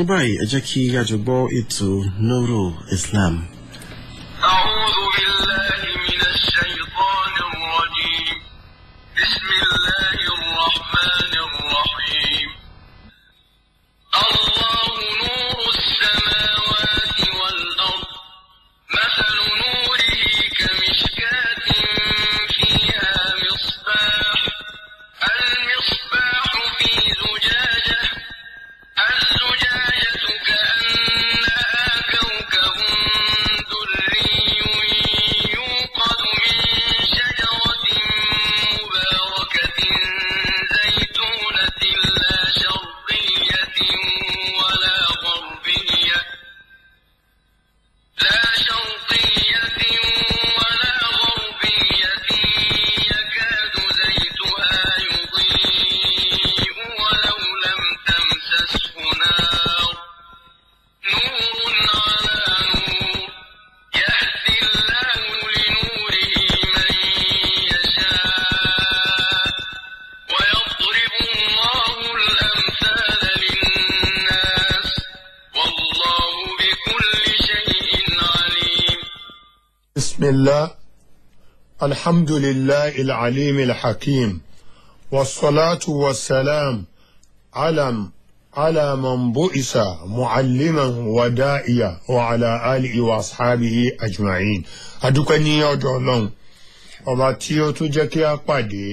ní báyìí ẹ jẹ́ kí a jọ gbọ́ ètò Nurul Islam. A'udhu billahi minash shaytanir rajim. Bismillahir rahmanir rahim. Allahu nurus samawati wal ard. Mathalu nurihi kamishkatin fiha misbah. Al-misbah fi zujajah. الزجاجة كأنها كوكب دري يوقد من شجرة مباركة زيتونة لا شرقية ولا غربية يكاد زيتها يضيء ولو لم تمسسه نار نور على نور يهدي الله لنوره من يشاء ويضرب الله الأمثال للناس والله بكل شيء عليم. بسم الله الحمد لله العليم الحكيم والصلاة والسلام على من بعث معلما وداعيا وعلى آله وأصحابه أجمعين. adúpẹ́ ọ̀dọ̀ Ọlọ́run ọba tí ó tún jẹ́ kí a pàdé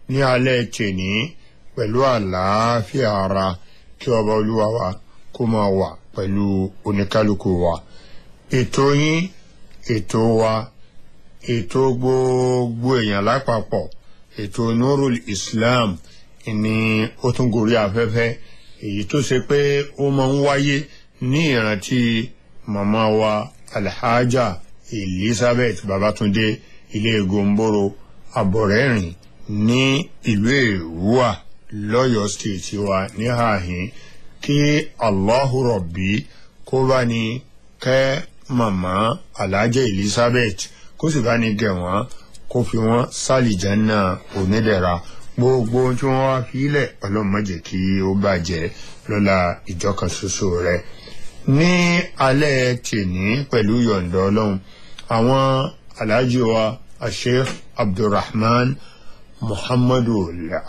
ní alẹ́ tèní pẹ̀lú àlàáfíà ara kí ọba Olúwa wa kó máa wà pẹ̀lú oníkálukú wa. ètò yín ètò wa ètò gbogbo èèyàn lápapọ̀ ètò Nurul Islam ni ó tún gorí afẹ́fẹ́ èyí tó ṣe pé ó máa ń wáyé ní ìrántí màmá wa Alhaja Elizabeth Babatunde ilé Gomboro Abọ̀rẹ́rìn ní ìlú Èrúwà lọ́yọ̀ state wa ní àhín kí Allahu Rabbi kó bá ní kẹ́ màmá Alhaja Elizabeth kó sì bá ní gẹ̀ wọ́n kó fi wọ́n sálìjánnà onídẹ̀ra gbogbo tí wọ́n wá fi ilẹ̀ Ọlọ́run má jẹ́ kí ó bàjẹ́ lọ́lá ìjọkan ṣoṣo rẹ̀. ní alẹ́ tèní pẹ̀lú yọ̀ǹda Ọlọ́run àwọn aláàjì wa Sheikh Abdulrahman Muhammadu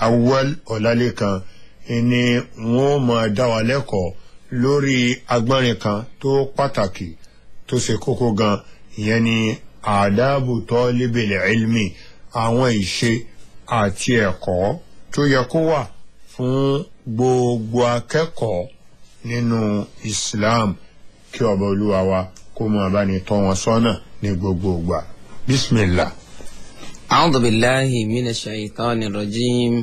Awwal Ọlálékan ni wọ́n máa dá wa lẹ́kọ̀ọ́ lórí agbọ́nrin kan tó pàtàkì tó ṣe kókó gan ìyẹn ni àdábù tọ́líbìl ilmi àwọn ìṣe àti ẹ̀kọ́ tó yẹ kó wà fún gbogbo akẹ́kọ̀ọ́ nínú Islam kí ọba Olúwa wa kó máa bá ní tọ́ wọn sọ́nà ní gbogbo ìgbà. Bismillah. A'udhu billahi minash shaitanir rajim.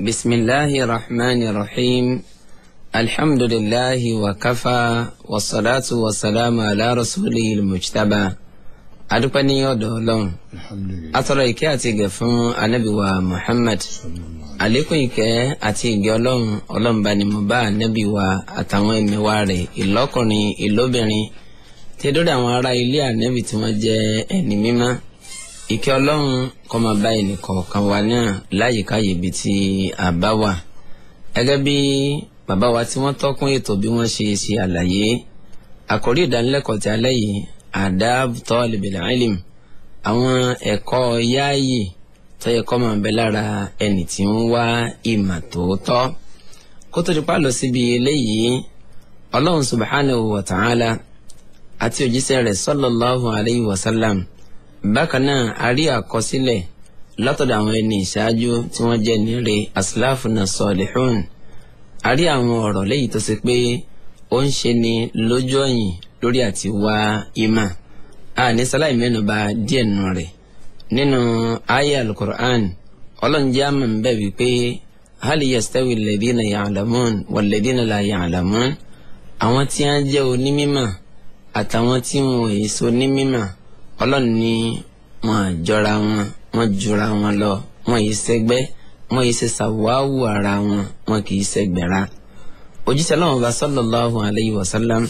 Bismillahir rahmanir rahim. Alhamdulillahi wa kafa wassalatu wassalamu ala rasulil mujtaba. Adúpẹ́ ní ọ̀dọ̀ Ọlọ́run atọrọ ìkẹ́ àti ìgẹ̀ fún Ànábì wa Muhammad àlékún ìkẹ́ àti ìgẹ̀ Ọlọ́run bá ní mo bá Ànábì wa àtàwọn ẹ̀mẹ̀wà rẹ̀ ìlọ́kùnrin ìlóbìnrin tí dórí àwọn ará ilé Ànábì tí wọ́n jẹ́ ẹni mímọ́. Ìkẹ́ Ọlọ́run kó máa bá ẹnì kọ̀ọ̀kan wa náà láyìíká ibi tí a bá wà. Gẹ́gẹ́ bí bàbá wa tí wọ́n tọ́kún ètò bí wọ́n ṣe àlàyé àkórí ìdánilẹ́kọ̀ọ́ tí alẹ́ yìí adab talibil ilm àwọn ẹ̀kọ́ yáàyè tó yẹ kó máa bẹ lára ẹni tí ń wá ìmọ̀ tòótọ́. kó tó di pa lọ síbi eléyìí Ọlọ́run subhanahu wa ta'ala àti òjíṣẹ́ rẹ̀ sallallahu alayhi wa sallam bákan náà a rí àkọsílẹ̀ látọ̀dọ̀ àwọn ẹni ìṣáájú tí wọ́n jẹ́ níre aslafuna salihun. a rí àwọn ọ̀rọ̀ léyìí tó ṣe pé ó ń ṣe ni lójú ọ̀yìn lórí àti wá ìmọ̀. a ní sáláì mẹ́nuba díẹ̀ nù rẹ̀ nínú ayé al-Qur'an. Ọlọ́run jẹ́ àmọ̀ ń bẹ̀ wípé hal yastawi alladhina ya'lamun walladhina la ya'lamun. àwọn tí wọ́n jẹ́ onímímọ̀ àtàwọn tí wọn ò èso onímímọ̀ Ọlọ́run ní wọn jọra wọn jura wọn lọ wọn yìí sẹ́gbẹ́ wọn yìí ṣe ṣàwáwù ara wọn kì í ṣẹgbẹ̀ra. òjíṣẹ́ Ọlọ́run bá sallallahu alayhi wa sallam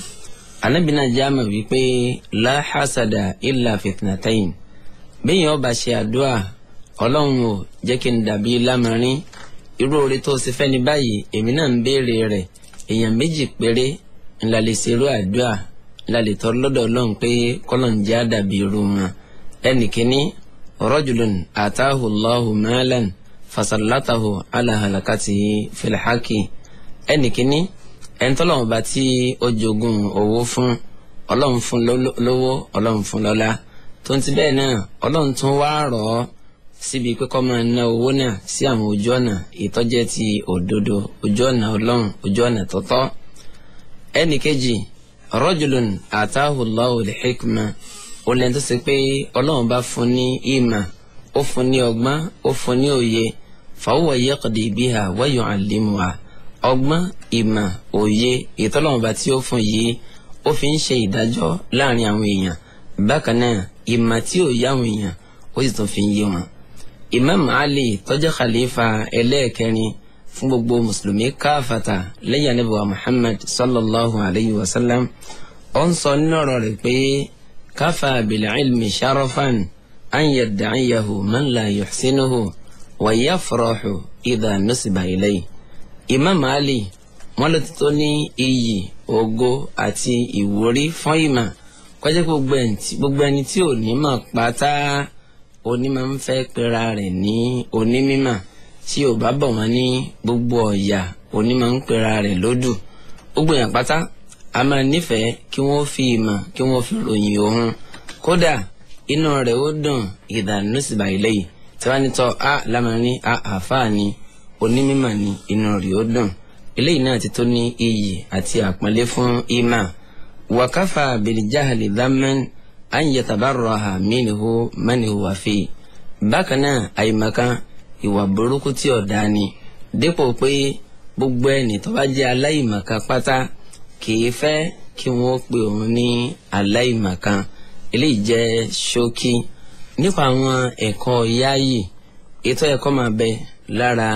Ànábì náà jáàmà wípé la hasada illa fitnatayn. bẹ́ẹ̀ yẹn ọba ṣe àdúrà Ọlọ́run ò jẹ́ kí n dàbí lámarin irú oore tó ṣe fẹ́ ní báyìí èmi náà ń béèrè rẹ̀ èèyàn méjì péré ńlá lè ṣerú àdúrà ńlá lè tọrọ lọ́dọ̀ Ọlọ́run pé kọ́lọ́n jẹ́ àdàbí irú wọn. ẹnìkíní rajulun atahu Allahu malan fasallatahu ala halakatihi fil haqi. ẹnìkíní ẹnitọ́lọ́wọ́n bá tí ó jogún owó fún Ọlọ́run fún lówó Ọlọ́run fún lọ́lá tó ń ti bẹ́ẹ̀ náà Ọlọ́run tún wá rọ̀ ọ́ síbi pé kó máa ná owó náà sí àwọn ojú ọ̀nà ìtọ́jẹ́ ti òdodo, ojú ọ̀nà Ọlọ́run, ojú ọ̀nà tọ́tọ́. ẹnìkejì rajulun atahu Allahu al-hikma, ó lẹ́ni tó ṣe pé Ọlọ́run bá fún ní ìmọ̀, ó fún ní ọgbọ́n, ó fún ní òye, fahuwa yaqdi biha wa yu'allimuha. ọgbọ́n, ìmọ̀, òye ìtọ́lọ́run bá tí ó fún yìí ó fi ń ṣe ìdájọ́ láàrin àwọn èèyàn. bákan náà ìmọ̀ tí ò yá àwọn èèyàn ó sì tún fi ń yé wọn. Imam Ali tó jẹ́ khalifa ẹlẹ́ẹ̀kẹrin fún gbogbo mùsùlùmí káfàtà lẹ́yìn Ànábì wa Muhammad sallallahu alayhi wa sallam, ó ń sọ nínú ọ̀rọ̀ rẹ̀ pé kafa bil ilmi sharafan an yadda'iyahu man la yuhsinuhu wa yafrahu idha nusiba ilayhi. Imam Ali wọ́n ló ti tó ní iyì, ògo àti ìwúrí fún ìmọ̀ kọjá gbogbo ẹni tí ò ní mọ̀ pátá onímọ̀ ń fẹ́ pera rẹ̀ ní onímímọ̀, tí ò bá bọ̀ wọ́n ní gbogbo ọ̀yà onímọ̀ ń pera rẹ̀ lódù. gbogbo èèyàn pátá a máa nífẹ̀ẹ́ kí wọ́n fi ìmọ̀ kí wọ́n fi ròyìn òun, kódà inú rẹ̀ ó dùn ìdànù síbà ilayhi tí wọ́n ní tọ́ a lámàrin a àfáà ni onímímọ̀ ni inú rẹ̀ ó dùn. eléyìí náà ti tó ní iyì àti àpọ́nlé fún ìmọ̀. wa kafa bil jahli dhamman an yatabarraha minhu man huwa fi. bákan náà àìmọ̀kan ìwà burúkú tí ọ̀dá ni, dípò pé gbogbo ẹni tó bá jẹ́ aláìmọ̀kan pátá kìí fẹ́ kí wọ́n pe òun ní aláìmọ̀kan. eléyìí jẹ́ ṣókí nípa àwọn ẹ̀kọ́ yáàyè. ètò ẹ̀kọ́ máa bẹ lára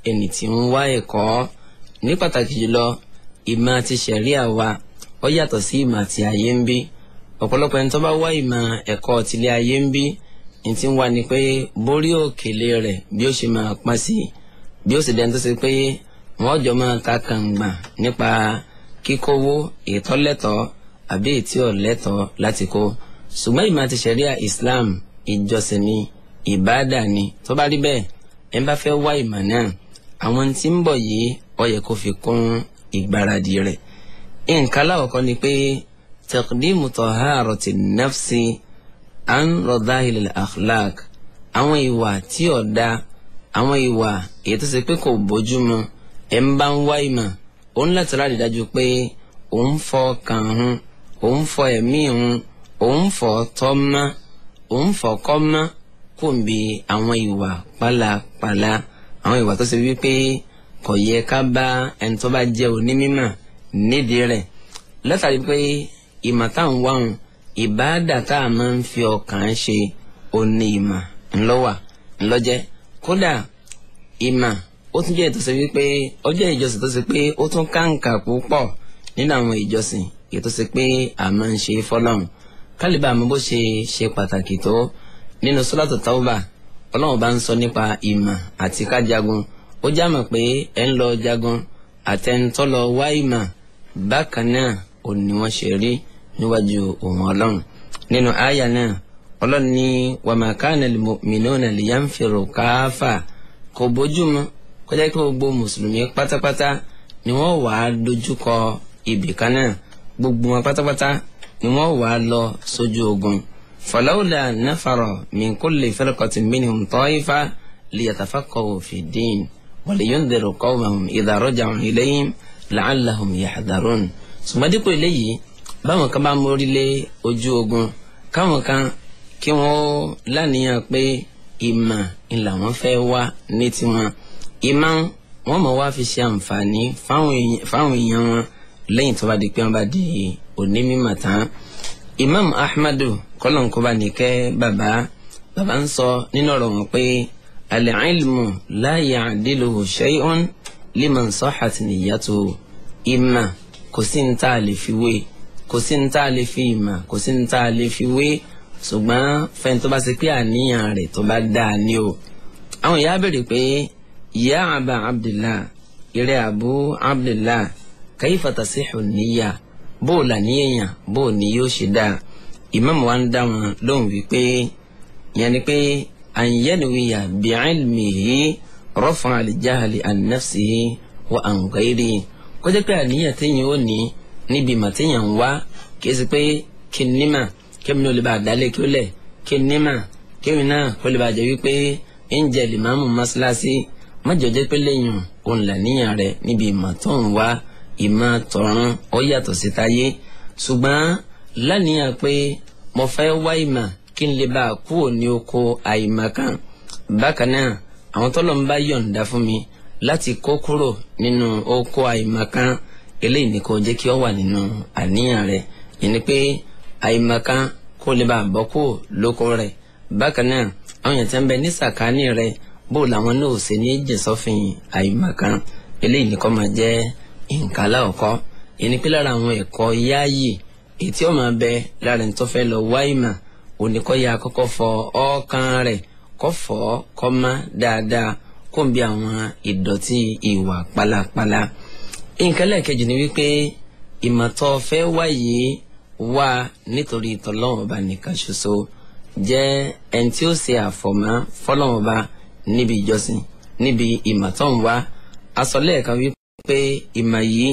ẹni tí ń wá ẹ̀kọ́, ní pàtàkì jùlọ ìmọ̀ àti ṣẹ̀ríà wa ó yàtọ̀ sí ìmọ̀ àti ayé ń bí. ọ̀pọ̀lọpọ̀ ẹni tó bá wá ìmọ̀ ẹ̀kọ́ tilé ayé ń bí ní ti ń wá ni pé borí òkèlè rẹ̀ bí ó ṣe máa pọ́n sí, bí ó sì dẹni tó ṣe pé wọ́n jọ máa ta kàngbà nípa kíkówó ètò lẹ́tọ̀ọ́ àbí ètí ọ̀lẹ́tọ̀ọ́ láti kó. ṣùgbọ́n ìmọ̀ àti ṣẹ̀ríà Islam ìjọsìn ni, ìbáàdà ni. tó bá rí bẹ́ẹ̀ ẹ bá fẹ́ wá ìmọ̀ náà, àwọn tí ń bọ̀ yìí ó yẹ kó fi kún ìgbáradì rẹ̀. nǹkan láwọ̀kọ́ ni pé taqdimu taharati nafsi an radahil akhlaq, àwọn ìwà tí ò dá, àwọn ìwà èyí tó ṣe pé kò bójúmu. ẹ ń bá ń wá ìmọ̀ òun láti rádi dájú pé òun fọ kàn hún, òun fọ ẹ̀mí hún, òun fọ tọ́mọ́, òun fọ kọ́mọ́ kò ń bi àwọn ìwà pálapàla, àwọn ìwà tó ṣe wípé kò yẹ ká bá ẹni tó bá jẹ́ onímímọ̀ nídìí rẹ̀. látàrí pé ìmọ̀ táwọn wáhùn ìbáàdà tá a máa ń fi ọkàn ṣe òní ìmọ̀ ńlọ́wà ńlọ́jẹ́. kódà ìmọ̀ ó tún jẹ́ ìtọ́sí wípé ọjọ́ ìjọsìn tó ṣe pé ó tún káǹkà púpọ̀ nínú àwọn ìjọsìn èyí tó ṣe pé a máa ń ṣe fọ́lọ́run. kálíbà àmọ́ bó ṣe pàtàkì tó nínú Suratu Tawbah, Ọlọ́run bá ń sọ nípa ìmọ̀ àti ká jagun. ó jámọ̀ pé ẹ ń lọ jagun àtẹnitọ́ lọ wá ìmọ̀ bákan náà ò ní wọ́n ṣe rí níwájú òun Ọlọ́run. nínú àyà náà Ọlọ́run ní wa ma kana lil mu'minuna liyanfiru kaffa, kò bójúmu kọjá pé gbogbo mùsùlùmí pátápátá ni wọ́n wà á dojúkọ ibì kan náà, gbogbo wọn pátápátá ni wọ́n wà á lọ sójú ogun. falawla nafara min kulli firqatin minhum ta'ifa liyatafaqahu fi ddin wa liyundhiru qawmahum idha raja'u ilayhim la'allahum yahdharun. ṣùgbọ́n dípò eléyìí, báwọn kan bá mórí lé ojú ogun, káwọn kan kí wọ́n láníyàn pé ìmọ̀ ńlá wọn fẹ́ wá ní tiwọn. ìmọ̀ wọn mọ̀ wá fi ṣe àǹfààní fáwọn èèyàn wọn lẹ́yìn tó bá di pé wọ́n bá di onímọ̀ tán. Imam Ahmadu kọ́lọ̀nkọ́ba nìkẹ́ bàbá ń sọ nínú ọ̀rọ̀ wọn pé al-ilmu la ya'diluhu shay'un liman sahhat niyyatuhu. ìmọ̀ kò sí ní tá a lè fi wé, kò sí ní tá a lè fi ìmọ̀, kò sí ní tá a lè fi wé, ṣùgbọ́n fẹ́ni tó bá ṣe pé àníyàn rẹ̀ tó bá dáa ní o. àwọn ìyá béèrè pé ya Aba Abdillah, ìrẹ́ Abu Abdillah, kayfa tasihhu niyya, bó o là ní èèyàn bó o ní yóò ṣe dáa. ìmáàmù wa ń dá wọn lóhùn wípé ìyẹn ni pé àyẹ̀nìwìyà bi'ilmihi raf'a al-jahli an nafsihi wa an ghayrihi. kó jẹ́ pé àníyàn téèyàn ó ní níbi mà téèyàn ń wá kìí ṣe pé kí n nímà kí mi ò lè bá dálé kí ó lẹ̀ kí n nímà kí mi náà kó lè bá jẹ́ wípé ń jẹ́ lìmáàmù mọ́ṣáláṣí mọ́jọ jẹ́ pé lẹ́yìn òun là níyàn rẹ̀ níbi ìmọ̀ tó ń wá ìmọ̀ tọ̀run ó yàtọ̀ sí táyé. ṣùgbọ́n láníyàn pé mo fẹ́ wá ìmọ̀ kí n lè bá a kúrò ní oko àìmọ̀ kan. bákan náà àwọn tọ́lọ̀ ń bá yọ̀ǹda fún mi láti kó kúrò nínú oko àìmọ̀ kan eléyìí ni kò jẹ́ kí ó wà nínú àníyàn rẹ̀. yẹn ni pé àìmọ̀ kan kó lè bá a bọ́ kúrò lóko rẹ̀. bákan náà àwọn yẹn ti ń bẹ ní sàkání rẹ̀ bó làwọn náà ò ṣe ní jẹ̀sọ́fìn àìmọ̀ kan eléyìí ni kò máa jẹ́ nǹkan aláwọ̀kọ́. yẹn ni pé lára àwọn ẹ̀kọ́ yáàyè èyí tí ó máa bẹ lára ní tó fẹ́ lọ wá ìmọ̀ oníkọ́ ya kọ́kọ́ fọ ọkàn rẹ̀ kọ́ fọ́ kọ́ má dáadáa kó ń bí àwọn ìdọ̀tí ìwà pálapàla. nǹkan lẹ́ẹ̀kejì ni wípé ìmọ̀tọ́ fẹ́ wáyé wá nítorí tọ́lọ́run ọba nìkan ṣoṣo jẹ́ ẹni tí ó ṣe àfọ̀mọ́ fọ́lọ́run ọba níbi ìjọsìn níbi ìmọ̀tọ́ ń wá. aṣọ lẹ́ẹ̀kan wípé ìmọ̀ yìí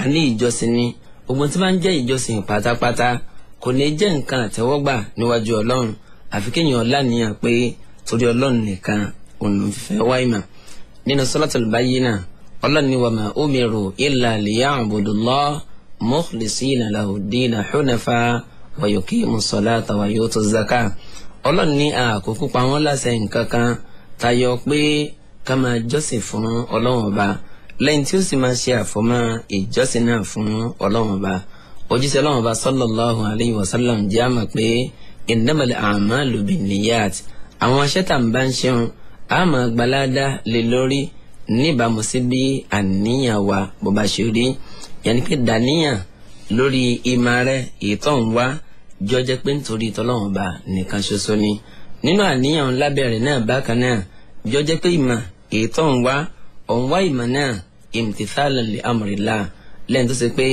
a ní ìjọsìn ni gbogbo tí máa ń jẹ́ ìjọsìn pátápátá kò ní jẹ́ nǹkan àtẹ́wọ́gbà níwájú ọlọ́run àfi kéèyàn láníyàn pé torí ọlọ́run nìkan òun ló fẹ́ wá ìmọ̀. nínú Suratul Bayyinah ọlọ́run ní wa ma umiru illa liya'budullaha mukhlisina lahu-d-dina hunafa wa yuqimu s-salata wa yutu z-zakah. ọlọ́run ní àkókò pa wọ́n láṣẹ nǹkan kan tayọ pé ká máa jọ́sìn fún ọlọ́run ọba lẹ́yìn tí ó sì máa ṣe àfọ̀mọ́ ìjọ́sìn náà fún ọlọ́run ọba. òjíṣẹ́ ọlọ́run ọba sallallahu alayhi wa sallam jẹ́ àmọ̀ pé innamal a'malu binniyat àwọn aṣẹ́tà ń bá ń ṣeun a máa gbalada lé lórí níbàámu sí bí àníyàn wa bó bá ṣe rí. yẹn ni pé dàníyàn lórí ìmọ̀ rẹ̀ ìtọ́ ń wá jọ jẹ́ pé nítorí tọ́lọ́run ọba nìkan ṣoṣo ni. nínú àníyàn lábẹ́rẹ̀ náà bákan náà jọ jẹ́ pé ìmọ̀ ìtọ́ ń wá òun wá ìmọ̀ náà imtithalan li amrillah lẹ́yìn tó ṣe pé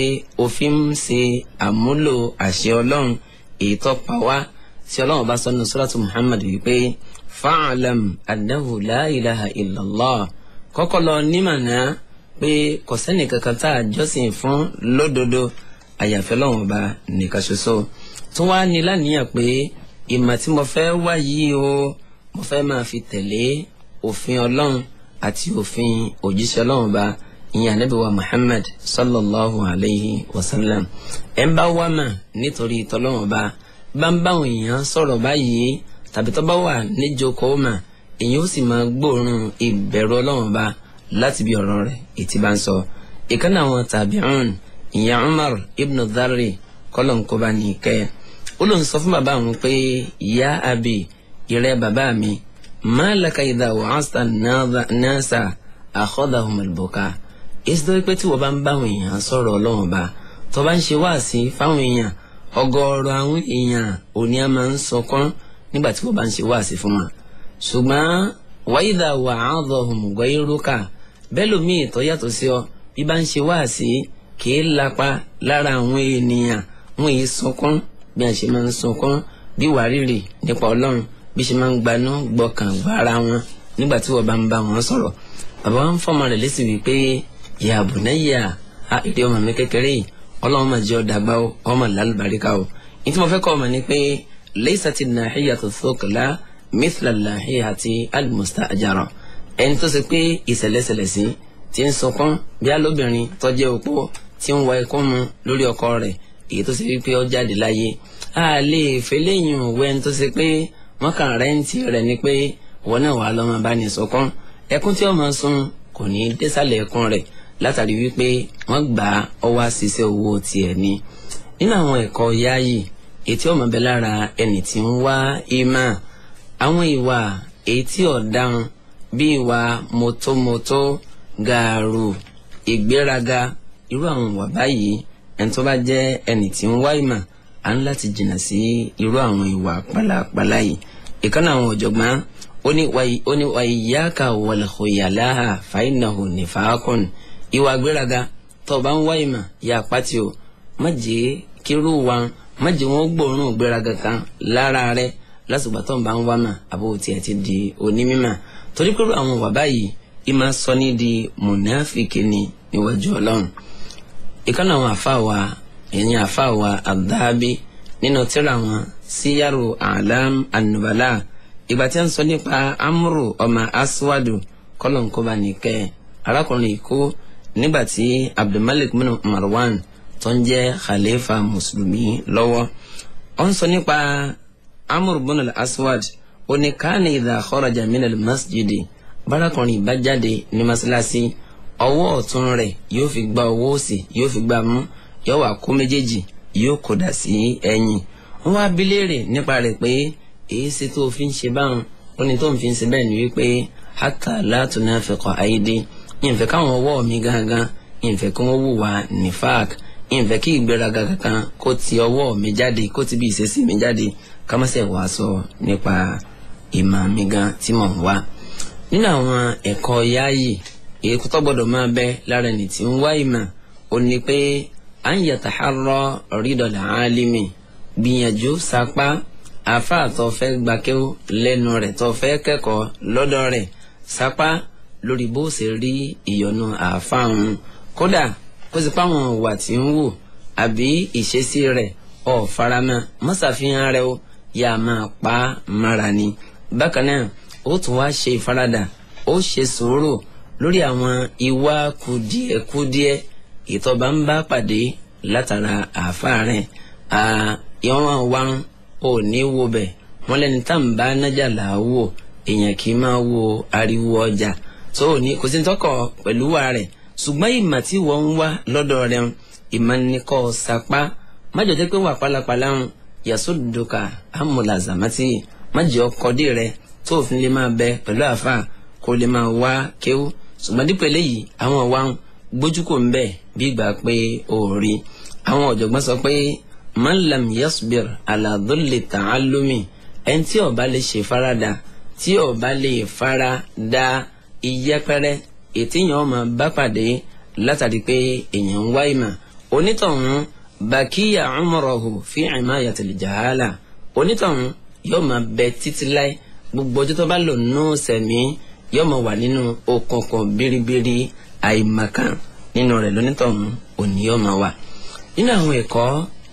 òfin ń ṣe àmúlò àṣẹ ọlọ́run èyí tó pa wá tí ọlọ́run bá sọ nínú suratu Muhammad wípé fa'alam annahu la ilaha illallah kọ́kọ́ lọ nímọ̀ náà pé kò sẹ́ni kankan tá a jọ́sìn fún lódodo àyàfẹ́ ọlọ́run ọba nìkan ṣoṣo. tó wá ní láníyàn pé ìmọ̀ tí mo fẹ́ wá yìí o mo fẹ́ máa fi tẹ̀lé òfin ọlọ́run àti òfin òjíṣẹ́ ọlọ́run ọba ìyẹn Ànábì wa Muhammad sallallahu alayhi wa sallam. ẹ̀ ń bá wá mà nítorí tọ́lọ́run ọba bá ń báwọn èèyàn sọ̀rọ̀ báyìí tàbí tó bá wà níjókòó mà èèyàn ó sì máa gbóòórùn ìbẹ̀rù ọlọ́run ọba láti bí ọ̀rọ̀ rẹ̀ ètí bá ń sọ. ìkànnì àwọn tàbíùn ìyẹn Umar ibn Dharri kọ́lọ̀nkọ́ba ní ìkẹ́ ó ló ń sọ fún bàbá àwọn pé ya abi ìrẹ́ bàbá mi ma laka idha wa'asta nasa akhadhahum al-buka. èsì tó pé tí wọ́n bá ń báwọn èèyàn sọ̀rọ̀ ọlọ́run ọba tó bá ń ṣe wáàsí fáwọn èèyàn ọ̀gọ̀ọ̀rọ̀ àwọn èèyàn òní a máa ń sọkún nígbà tí wọ́n bá ń ṣe wáàsí fún wọn. ṣùgbọ́n wa idha wa'adhahum ghayruka bẹ́ẹ̀ lómi ìtọ́ yàtọ̀ sí ọ bí bá ń ṣe wáàsí kì í lapa lára àwọn ènìyàn wọn yìí sọkún bí a ṣe máa ń sọkún bí wàrírì nípa ọlọ́run bí ṣe máa ń gbanú gbọkàn gbára wọn nígbà tí wọ́n bá ń bá wọn sọ̀rọ̀. bàbá wa ń fọmọ rẹ̀ lésì wípé ya bunayya ìdí ọmọ mi kékeré yìí ọlọ́run máa jẹ́ ọ̀dàgbà o ọmọ làlùbáríkà o. ní tí mo fẹ́ kọ́ ọmọ ni pé laysati nahiyatu thuqla mithla nahiyati al-mustajara. ẹni tó ṣe pé ìṣẹ̀lẹ̀ṣẹlẹ̀ sí ti ń sọkún bí alóbìnrin tó jẹ́ opó tí ń wá ẹkún mu lórí ọkọ rẹ̀ èyí tó ṣe wípé ó jáde láyé. a lè fẹ́ lẹ́yìn òwe ẹni tó ṣe pé wọ́n kàn rẹ́ǹtì rẹ̀ ni pé wọ́n náà wà lọ́mọ bá ní sọkún ẹkún tí ó máa sun kò ní désàlẹ̀ ẹkún rẹ̀ látàrí wípé wọ́n gbà ọ wá ṣiṣẹ́ owó tiẹ̀ ni. nínú àwọn ẹ̀kọ́ yáàyè ètí ọmọ bẹ lára ẹni tí ń wá ìmọ̀ àwọn ìwà èyí tí ọ̀daràn bí ìwà mọ́tòmọ́tò gààrú ìgbéraga irú àwọn ìwà báyìí ẹni tó bá jẹ́ ẹni tí ń wá ìmọ̀ à ń láti jìnnà sí irú àwọn ìwà pálapàla yìí. ìkànnì àwọn ọ̀jọ̀gbọ́n ó ní wa iyyaka wal khuyalaha fa innahu nifaqun ìwà gbéraga tó bá ń wá ìmọ̀ yà pátì o má jẹ́ kírú wa má jẹ́ wọn gbóòórùn gbéraga kan lára rẹ lásìgbà tó ń bá ń wá mà àbò tiẹ̀ ti di onímímà torí pé àwọn wà báyìí ìmọ̀ sọ ní di mùnáfíkì ni níwájú Ọlọ́run. ìkànnì àwọn àfáàwà ẹ̀yìn àfáàwà Adh-Dhahabi nínú tírà wọn Siyaru A'lam an-Nubala ìgbà tí a ń sọ nípa Amru ọmọ Aswadu kọlọ̀nkọba nìkẹ́ arákùnrin ikú nígbà tí Abdulmalik bin Marwan tó ń jẹ́ khalifa mùsùlùmí lọ́wọ́. ó ń sọ nípa Amru bin al-Aswad ó ní kana idha kharaja min al-masjidi bárakùnrin bá jáde ní masalasi ọwọ́ ọ̀tún rẹ̀ yóò fi gba ọwọ́ òsì yóò fi gbá mú yóò wá kó méjèèjì yóò kódà sí ẹ̀yìn. wọ́n wá bi léèrè nípa rẹ̀ pé èyí ṣe tó fi ń ṣe báwọn ó ní tó ń fi ń ṣe bẹ́ẹ̀ ni wípé hatta la tunafiqa aidi ìyẹnfẹ́ káwọn ọwọ́ mi gángan ìyẹnfẹ́ kí wọ́n wùwà nifaq ìyẹnfẹ́ kí ìgbéraga kankan kó ti ọwọ́ mi jáde kó ti bí ìṣesí mi jáde ká má ṣe wàá sọ nípa ìmọ̀ mi gan tí mò ń wá. nínú àwọn ẹ̀kọ́ yáàyè èyí tó gbọ́dọ̀ máa bẹ lára ẹni tí ń wá ìmọ̀ ó ní pé à ń yataharra ridal alimi gbìyànjú sapá àfáà tó fẹ́ gbàkéwò lẹ́nu rẹ̀ tó fẹ́ kẹ́kọ̀ọ́ lọ́dọ̀ rẹ̀ sapá lórí bó ṣe rí ìyọ́nú àáfàá òun kódà kó sì páwọn ìwà tí ń wù àbí ìṣesí rẹ̀ ọ̀ faramọ́ mọ́sàfihàn rẹ̀ ó yà máa pa á mára ni. bákan náà ó tún wá ṣe ìfaradà ó ṣe sùúrù lórí àwọn ìwà kùdìẹ̀kùdìẹ̀ ìtọ́ba ń bá pàdé látara àáfàá rẹ̀ ìwọ̀n wa ò ní wo bẹ̀ wọ́n lẹ́ni tá à ń bá nájà là á wò èèyàn kì í máa wo ariwo ọjà tó ò ní kò sí tọkọ pẹ̀lú wa rẹ̀ ṣùgbọ́n ìmọ̀ tí wọ́n ń wá lọ́dọ̀ rẹ̀ ìmọ̀ ní kọ́ sapá májọ jẹ́ pé wà pálapàla ń yasudduka amúlazàmátì májọ kọ́dí rẹ̀ tó òfin lè máa bẹ pẹ̀lú àfà kó lè máa wá kéwú ṣùgbọ́n dípò eléyìí àwọn wa ń gbójú kò ń bẹ̀ bí ìgbà pé òòrí àwọn ọ̀jọ̀gbọ́n sọ pé man lam yasbir ala dhulli ta'allumi ẹni tí ó bá lè ṣe farada tí ó bá lè farada ìyẹpẹrẹ ètìyàn ọmọ bá pàdé látàrí pé èèyàn ń wá ìmọ̀ onítọ̀hún bakiya umrahu fi imayatil jahala onítọ̀hún yóò máa bẹ títí láì gbogbo ọjọ́ tó bá lò nù sẹ̀mí yóò máa wà nínú òkùnkùn biribiri àìmọ̀kan nínú rẹ̀ lónítọ̀hún òní yóò máa wà. nínú àwọn ẹ̀kọ́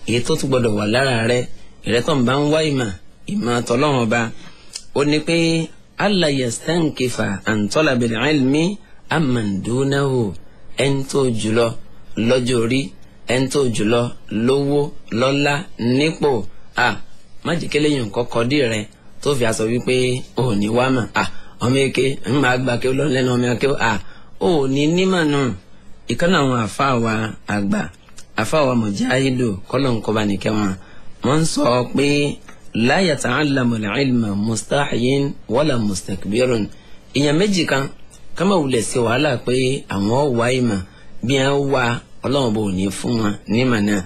èyí tó tún gbọdọ̀ wà lára rẹ̀ ìrẹ́tọ̀ ń bá ń wá ìmọ̀ àtọ́lọ́wọ́n ọba ó ní pé alla yastankifa an talabil ilmi amman dunahu ẹni tó jùlọ lọ́jọ́ orí ẹni tó jùlọ lówó lọ́lá nípò májèkélé yìí nǹkan kọ́ dí rẹ̀ tó fi aṣọ wípé ò ní wá mà ọmọ eke ń máa gbà kí ó lọ́n lẹ́nu ọmọ eke ò ní nímọ̀ nù. ìkànnì àwọn àfáà wa àgbà àfáwà Mujahidu kọlọ̀nkọba nìkẹ́ wọ́n sọ pé la yata'allamu al-ilma mustahyin wala mustakbirun èèyàn méjì kan kama wulẹ̀ sí wàhálà pé àwọn wá ìmọ̀ bí wọ́n wá ọlọ́run bò ní fún wọn nímọ̀ náà.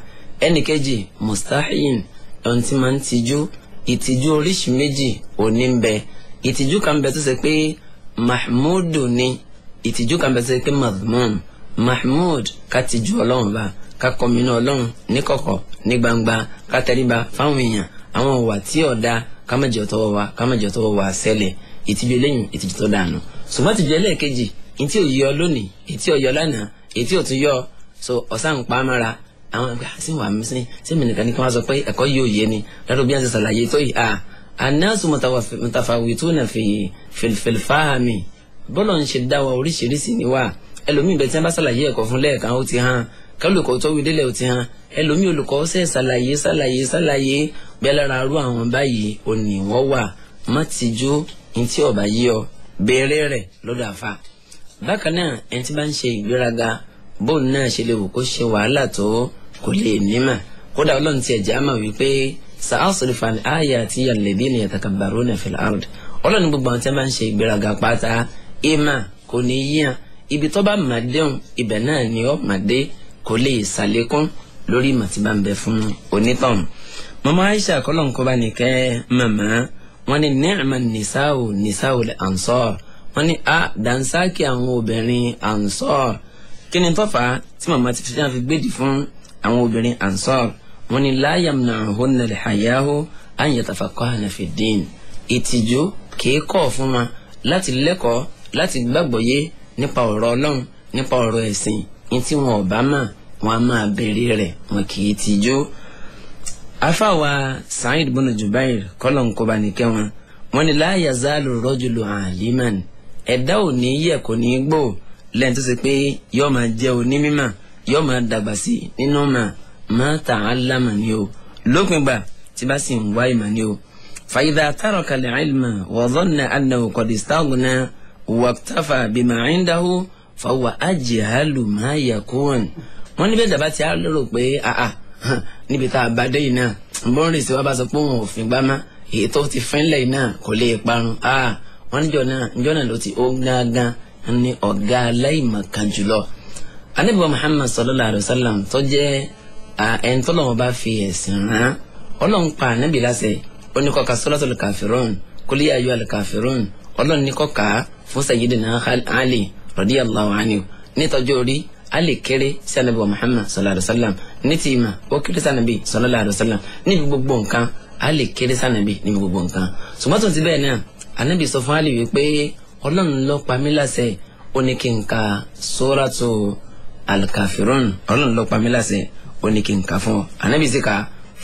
ẹnì kejì mustahyin ẹni tí máa ń tijú ìtìjú oríṣi méjì òní ń bẹ ìtìjú kan bẹ tó ṣe pé mahmudu ni ìtìjú kan bẹ tó ṣe pé madhmum mahmud ká tijú ọlọ́run bá ká kọminú ọlọ́run níkọ̀kọ̀ ní gbangba ká tẹríba fáwọn èèyàn àwọn òwà tí ọ̀dà ká má jẹ́ ọ̀tọ́wọ́ wa ṣẹlẹ̀ ìtìjú eléyìn ìtìjú tó dànù. ṣùgbọ́n ìtìjú ẹlẹ́ẹ̀kejì ìtì ò yọ lónìí ìtì ò yọ lánàá ìtì ò tún yọ so ọ̀sán pa á mára àwọn ẹgbẹ́ sí wàá mi sí mi nìkan ní kí wọ́n sọ pé ẹ̀kọ́ yìí ò yé ni lọ́dún bí wọ́n ti ṣàlàyé tó yìí annasu mutafawituna fil fahmi bọ́lọ̀ ń ṣe dáwà oríṣiríṣi níwà ẹlòmíì bẹ̀ tí wọ́n bá ṣàlàyé ẹ̀kọ́ fún lẹ́ẹ̀kan ó ti hàn kálukọ̀ tó wí délẹ̀ ò ti hàn ẹlòmíì olùkọ́ ṣe ṣàlàyé bẹ́ẹ̀ lára arú àwọn báyìí òní wọ́n wà má tijú ní tí ọba yí ọ béèrè rẹ̀ lọ́dọ̀ àfa. bákan náà ẹni tí bá ń ṣe ìgbéraga bóun náà ṣe lè wò kó ṣe wàhálà tó kò lè nímà kódà ọlọ́run ti ẹ̀jẹ̀ á mà wípé sa'asrifu an ayati alladhina yatakabbaruna fil ard ọlọ́run gbogbo àwọn tí wọ́n bá ń ṣe ìgbéraga pátá ìmà kò ní yíyan ibi tó bá mà déhùn ibẹ̀ náà ni ó mà dé kò lè ṣàlékún lórí ìmọ̀ tí bá ń bẹ fún onítọ̀hún. mama Aisha kọ́lọ́nkọ́ bá nìkẹ́ màmá wọn ni ni'ma nisa'u al-ansar wọn ni dansaki àwọn obìnrin ansar kí ni tọ́fà tí màmá ti fi gbèdì fún àwọn obìnrin ansar wọ́n ní la yamna'uhunna al-haya'u an yatafaqqahna fi ddin ìtìjú kìí kọ̀ fún wa láti lẹ́kọ̀ọ́ láti gbàgbọ́yé nípa ọ̀rọ̀ Ọlọ́run nípa ọ̀rọ̀ ẹ̀sìn ní tí wọn ò bá mọ̀ wọn a máa béèrè rẹ̀ wọn kìí tìjú. afáwa Sa'id bin Jubair kọ́lọ̀ ń kóbá nìkẹ́ wọn ní la yazalu rajulu aliman ẹ̀dá ò ní yẹ kò ní gbò lẹ́yìn tó ṣe pé yóò máa jẹ́ onímímọ̀ yóò máa dàgbà sí nínú ma ta'allama ni o lópin gbà tí bá sì ń wá ìmọ̀ ni o. fa idha taraka al-ilma wa dhanna annahu qad istaghna waqtafa bima 'indahu fa huwa ajhalu ma yakun. wọ́n níbẹ̀ dàbá tí a lérò pé níbi tá a bá dé yìí náà bó ń rìn sí wa bá sọ pé òun ò fi gbá má èyí tó ti fẹ́ńlẹ̀ yìí náà kò lè parun. wọ́n níjọ́ náà ló ti ó gángan ní ọ̀gá aláìmọ̀kan jùlọ. Ànábì wa Muhammad sallallahu alayhi wa sallam tó jẹ́ ẹni tó lọ́wọ́ bá fi ẹ̀sìn rán Ọlọ́run pa Ànábì láṣẹ oníkọ́ka suratul kafirun qul ya ayyuhal kafirun Ọlọ́run ní kọ́ka fún Sayyidina Ali radiyallahu anhu nítọ́jú orí Ali kéré sí Ànábì wa Muhammad sallallahu alayhi wa sallam ní ti ìmọ̀ ó kéré sí Ànábì sallallahu alayhi wa sallam níbi gbogbo nǹkan Ali kéré sí Ànábì níbi gbogbo nǹkan. sùmọ́tò ti bẹ́ẹ̀ náà Ànábì sọ fún Ali wípé Ọlọ́run ló pa mí láṣẹ ó ní kí n ka suratu al-kafirun Ọlọ́run ló pa mí láṣẹ ó ní kí n ka fún ọ Ànábì sì ka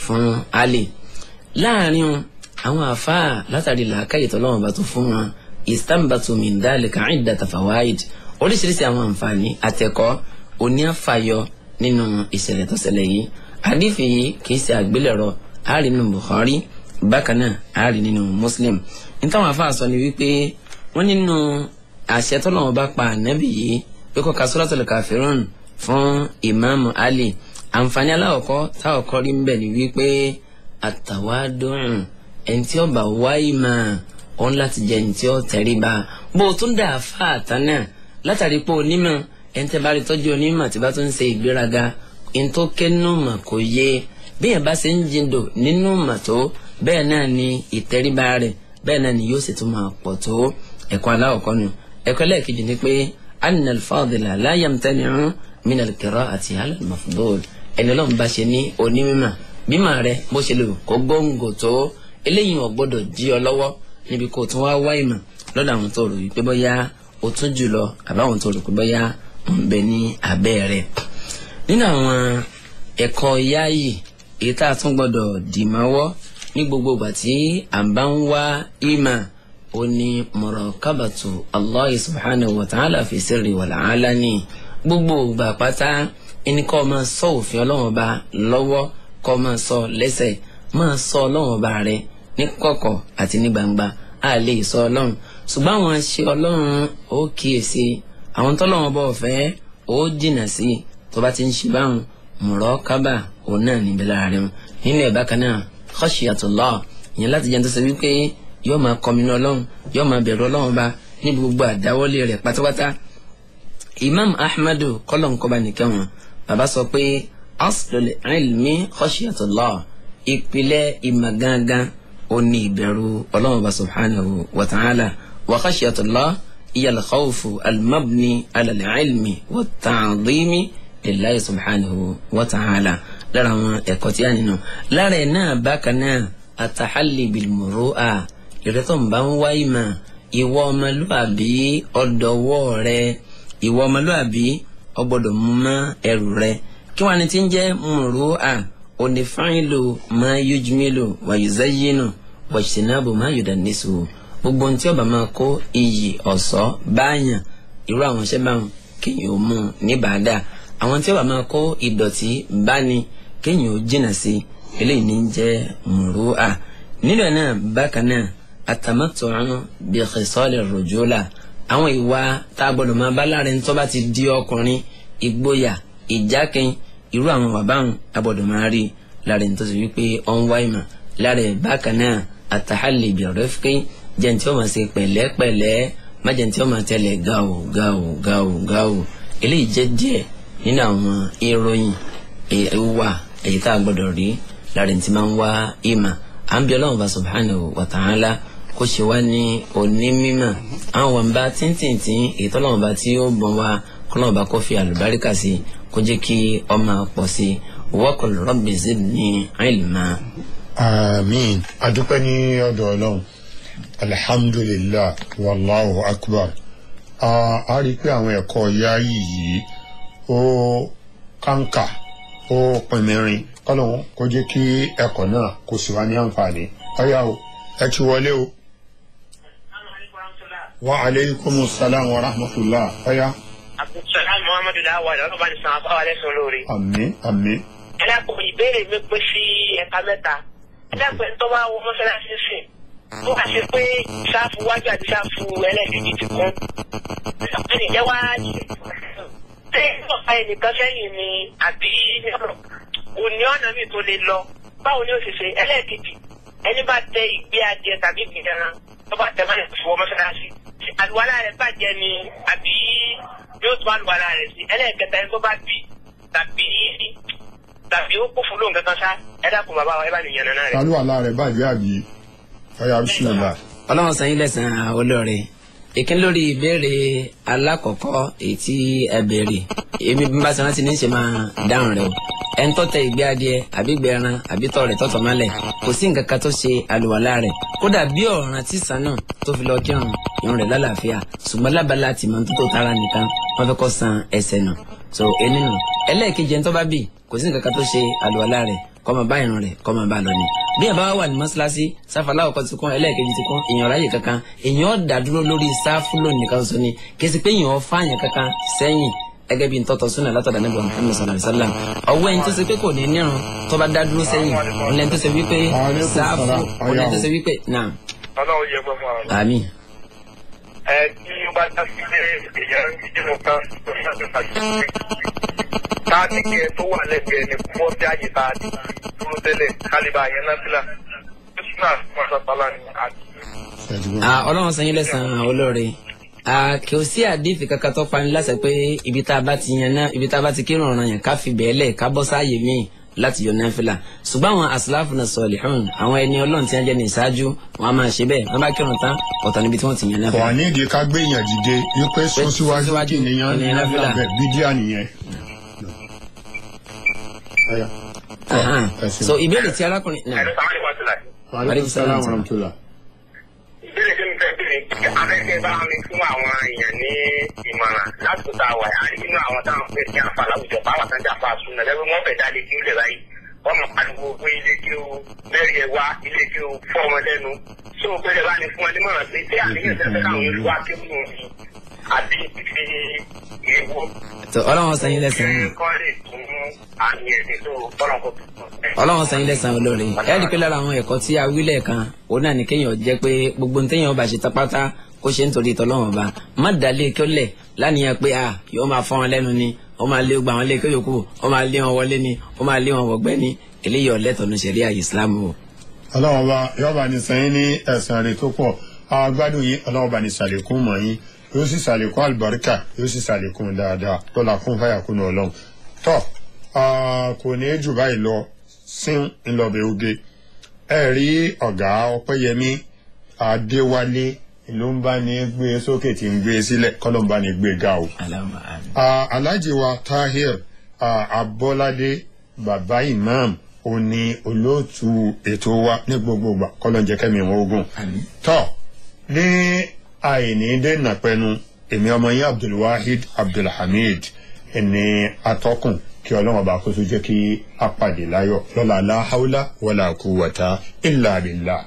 fún Ali. láàrin àwọn àfáà látàrí làákàyè tọ́lọ́wọ́n bá tó fún wọn istambatu min dhalika iddata fawaid oríṣiríṣi àwọn àǹfààní àtẹ̀kọ́ òní àfàyọ nínú ìṣẹ̀lẹ̀ tó ṣẹlẹ̀ yìí. àdìfì yìí kì í ṣe àgbélẹ̀rọ àárín nínú Bukhari bákan náà àárín nínú Muslim. nítawọn àfáà sọ ni wípé wọ́n nínú àṣẹ tọ́lọ́wọ́n bá pa Ànábì yìí pé kó ka suratul kafirun fún Ìmáàmù Ali. àǹfààní aláwọ̀kọ́ táwọ̀kọ́ rí ń bẹ̀ ni wípé àtàwádùn ẹni tí ó bá wáyé máa òun láti jẹ ẹni tí ó tẹríba bó o tún dà fáàtà náà látàrí pé onímọ̀ ẹni tẹ́ bá rí tọ́jú onímọ̀ tí bá tún ń ṣe ìgbéraga ẹni tó kẹ́nu mà kò yé bí yẹn bá ṣe ń jindò nínú mà tó bẹ́ẹ̀ náà ni ìtẹríba rẹ̀ bẹ́ẹ̀ náà ni yóò sì tún máa pọ̀ tó. ẹ̀kọ́ aláwọ̀kọ́ nù. ẹ̀kọ́ lẹ́ẹ̀kejì ni pé anna al-fadila la yamtani'u min al-qira'ati ala al-mafdul ẹni Ọlọ́run bá ṣe ní onímọ̀ bímọ rẹ bó ṣe lè kó góńgò tó eléyìí ò gbọ́dọ̀ jí ọ lọ́wọ́ níbi kó tún wá wá ìmọ̀ lọ́dọ̀ àwọn tó rò wípé bóyá o tún jù lọ àbáwọn tó rò pé bóyá o ń bẹ ní abẹ́ rẹ̀. nínú àwọn ẹ̀kọ́ yáàyè èyí tá a tún gbọ́dọ̀ dì mọ́wọ́ ní gbogbo ìgbà tí à ń bá ń wá ìmọ̀ ó ní muraqabatu Allah subhanahu wa ta'ala fi sirri wal alani gbogbo ìgbà pátá ẹni kọ́ máa sọ òfin Ọlọ́run Ọba lọ́wọ́ kọ́ máa sọ lẹ́sẹ̀ máa sọ Ọlọ́run Ọba rẹ ní kọ̀kọ̀ àti ní gbangba a lè sọ Ọlọ́run ṣùgbọ́n àwọn ṣe Ọlọ́run ó kíyèsí àwọn tọ́lọ́run Ọba ọ̀fẹ́ ó jìnà sí tó bá ti ń ṣe báwọn muraqaba òun náà níbi láàrin nínú ẹ̀ bákan náà khashiyatullah ìyẹn láti jẹun tó ṣe wípé yóò máa kọminú Ọlọ́run yóò máa bẹ̀rù Ọlọ́run Ọba ní gbogbo àdáwọ́lé rẹ̀ pátápátá. Imam Ahmadu kọ́lọ̀nkọ́ba nìkan wọn bàbá sọ pé aslul ilmi khashiyatullah ìpìlẹ̀ ìmọ̀ gángan ó ní ìbẹ̀rù Ọlọ́run Ọba subhanahu wa ta'ala wa khashiyatullah hiya al-khawfu al-mabni ala al-ilmi wa at-ta'dhimi lillahi subhanahu wa ta'ala. lára àwọn ẹ̀kọ́ tí a nínú lára ẹ̀ náà bákan náà at-tahalli bil-muru'a ìrètò ń bá ń wá ìmọ̀ ìwọ ọmọlúàbí ọ̀dọ̀wọ́ rẹ ìwọ ọmọlúàbí ọgbọ́dọ̀ mú mọ́ ẹrù rẹ kí wọ́n ní ti ń jẹ́ muru'a onífàìlù ma yujmilu wa yuzayyinu wa ijtinabu ma yudannisu gbogbo ohun tí ó bá máa kó iyì ọ̀ṣọ́ báyàn irú àwọn iṣẹ́ báwọn kéèyàn ó mú ní bàdà àwọn tí ó bá máa kó ìdọ̀tí báni kéèyàn ó jìnà sí eléyìí ní jẹ́ muru'a. nínú ẹ̀ náà bákan náà atamattu'u bi khisalir rujula àwọn ìwà tá a gbọ́dọ̀ máa bá láàrin tó bá ti di ọkùnrin ìgboyà ìjákin irú àwọn bàbá àwọn agbọ́dọ̀ máa rí láàrin tó sì wípé ọ̀n wá ìmọ̀ láàrin bákan náà atahalli bi rifqi jẹ́ntì ó máa ṣe pẹ̀lẹ́pẹ̀lẹ́ má jẹ́ntì ó máa tẹ̀lé gáò eléyìí jẹ́ díẹ̀ nínú àwọn ìròyìn ìwà èyí tá a gbọ́dọ̀ rí láàrin tí máa ń wá ìmọ̀ à ń bí Ọlọ́run bá subhanahu wa ta'ala kó ṣe wá ní onímímọ̀ àwọn wàmbá tíntìntín ìtọ́lọ́wọ́n bá tí ó bọ̀ wá kọ́lọ́wọ́n bá kó fi àlùbáríkà sí kó jẹ́ kí ọmọ pọ̀ sí wa qul rabbi zidni ilma. Àmín. Adúpẹ́ ní ọ̀dọ̀ Ọlọ́run. Alhamdulillah, wallahu akbar. A rí pé àwọn ẹ̀kọ́ yáyì yìí ó kàǹkà, ó pinmirin. Kọ́lọ́hún kó jẹ́ kí ẹ̀kọ́ náà kó sì wá ní àǹfààní. Ọ̀yá o, ẹ ti wọlé o. Wa alaikumus salam wa rahmatullah. Ọ̀yá. Abdulsalam Muhammadu Dawud ọlọ́ba ní san afáwà lẹ́sùn lórí. Àmín, àmín. Ẹlẹ́kùn ìbéèrè mi pín sí ẹ̀ka mẹ́ta. Ẹlẹ́kùn tó bá wọ mọ́sálásí sìn. Tó bá ṣe pé ṣáfù wájú àti ṣáfù ẹlẹ́ẹ̀kejì ti kún. Ẹnìjẹ́ wá ṣé ọ̀pá ẹnìkan sẹ́yìn ni àbí òní ọ̀nà mi tó lè lọ. Báwo ni ó ṣe ṣe ẹlẹ́ẹ̀kejì? Ẹni bá tẹ ìgbé adìẹ tàbí ìgbìyànjú tó bá tẹ máa fọwọ́ mọ́sálásí. Àlùwalá rẹ̀ bàjẹ́ ni àbí yóò tún àlùwalá rẹ̀ sí ẹlẹ́ẹ̀kẹta ẹni tó bá bì tàbí ó kó fún lóun kankan sá ẹ dákun bàbá wa ẹ bá nìyẹn náà rẹ̀. Àlùwalá rẹ̀ bàjẹ́ àbí ọ̀yá bismillah. Ọlọ́run san yín lẹ́san olóore. Ìkíni lórí ìbéèrè alákọ̀ọ́kọ́ èyí tí ẹ béèrè èmi bí n bá ṣe rántí ní ṣe máa dáhùn rẹ̀ o. Ẹni tó tẹ ìgbé adìẹ àbí ìgbé ẹran àbí tọ̀ rẹ̀ tọ̀tọ̀ mọ́lẹ̀ kò sí nǹkan kan tó ṣe àlùwàlá rẹ̀ kódà bí ọ̀ràn tí sàn náà tó fi lọ kírun irun rẹ̀ lálàáfíà ṣùgbọ́n lábala tì máa ń tó tara nìkan wọ́n fẹ́ kọ́ san ẹsẹ̀ nù. So ẹni nù ẹlẹ́ẹ̀kejì ẹni tó bá bì kò sí nǹkan kan tó ṣe àlùwàlá rẹ̀ kó máa bá irun rẹ̀ kó máa bá lọ ni. Bí ẹ bá wà ní mọ́ṣáláṣí sáfàlà ọkọ̀ ti kún ẹlẹ́ẹ̀kejì ti kún èèyàn ráyè kankan èèyàn dá dúró lórí sáfù lónìí nìkan sọ ni kí ẹ sì pé èèyàn fáàyàn kankan sẹ́yìn gẹ́gẹ́ bí ntọ́tọ̀ súnà látọ̀dá Ànábì Muhammad sallallahu alaihi wasallam ọwọ́ ẹni tó ṣe pé kò ní nírun tó bá dá dúró sẹ́yìn ọ̀lẹ́ni tó ṣe wípé sáfù ọ̀lẹ́ni tó ṣe wípé náà. Ọlọ́run yẹ gbọ́ fún wa. Àmín. Tí ó bá dá sí ilé èèyàn ìdílé kan tó ń ṣàtúnṣe táàtì kẹ tó wà lẹ́gbẹ̀ẹ́ ní fún ọtí àyè táàtì dúró tẹ́lẹ̀ kálíbà yẹn náà sílà kírísínà fún àṣàpálá ní àti. Ọlọ́run san yín lẹ́san olóore. Kò sí àdìfì kankan tó pani láṣẹ pé ibi tá a bá ti yan náà ibi tá a bá ti kírun ọ̀ràn yẹn ká fi bẹ́ẹ̀ lẹ̀ ká bọ́ sáàyè míì láti yọ náfìlà ṣùgbọ́n àwọn aslafuna salihun àwọn ẹni Ọlọ́run tí wọ́n jẹ́ ní ìṣáájú wọn a máa ṣe bẹ́ẹ̀ wọ́n bá kírun tán ọ̀tọ̀ níbi tí wọ́n ti yan náfìlà. Wà ní ìdí ká gbé èèyàn dìde wípé sún síwájú kí nìyẹn ní náfìlà bẹ́ẹ̀ bídíà nìyẹn. So ìbéèrè tí arákùnrin náà. Wa alaikum salaam wa rahmatullah. Ìbéèrè tí mo fẹ́ bèrè abẹ́kẹ́ bá mi fún àwọn èèyàn ní ìmọ̀ràn lásìkò tá a wà á rí nínú àwọn táwọn fẹ́ sí àǹfà láwùjọ báwọn kan jà fà sùn náà lẹ́gbẹ̀ẹ́ wọ́n fẹ́ jáde kí ó lè báyìí wọ́n mọ̀ pariwo pé ilé kí o mẹ́rin ẹ̀ wá ilé kí o fọ́ ọmọ lẹ́nu tó o pẹ́lẹ́ bá ní fún ọ nímọ̀ràn pé tí àníyàn tẹ́lẹ̀ káwọn olú wa kí wọ́n fi àbí fi ìwò. Ọlọ́run san yín lẹ́san. Ọlọ́run san yín lẹ́san olóore. Ẹ rí i pé lára àwọn ẹ̀kọ́ tí a wí lẹ́ẹ̀kan òun náà ní kéèyàn jẹ́ pé gbogbo téèyàn bá ṣe tápátá kó ṣe nítorí ìtọ́lọ́wọ̀n ọba má dálé kí ó lẹ̀ lánìyàn pé yóò máa fọ́ wọn lẹ́nu ni ó máa lé gbà wọn lé kí yòókù ó máa lé wọn wọlé ni ó máa lé wọn wọgbẹ́ ni eléyìí ọ̀lẹ́tọ̀ọ́nù ṣẹ̀ríà Islam o. Ọlọ́run ọba yóò bá ní sẹ́yìn ní ẹ̀sán rẹ̀ tó pọ̀ agbádùn yín Ọlọ́run ọba ní sàlékún mọ̀ yín yóò sì sàlékún àlùbáríkà yóò sì sàlékún dáadáa lọ́la fún fàyàkùn Ọlọ́run tọ́ kò ní jù báyìí lọ sín ńlọbẹ oge ẹ rí ọ̀gá Ọpẹ́yẹmí Adéwálé ló ń bá ní gbé sókè tí ń gbé sílẹ̀ kọ́lọ́ ń bá ní gbé ga o. Alhaji wa Tahir Abọ́ládé bàbá imam òní olóòtú ètò wa ní gbogbo ìgbà kọ́lọ́ ń jẹ́ kẹ́mi wọn ogun. tọ́ ní àìní dènà pẹnu èmi ọmọ yín Abdulwahid Abdulhamid ẹni atọ́kùn kí Ọlọ́run ọba kó tó jẹ́ kí a pàdé láyọ̀ lọ́la la hawla wala quwwata illa billah.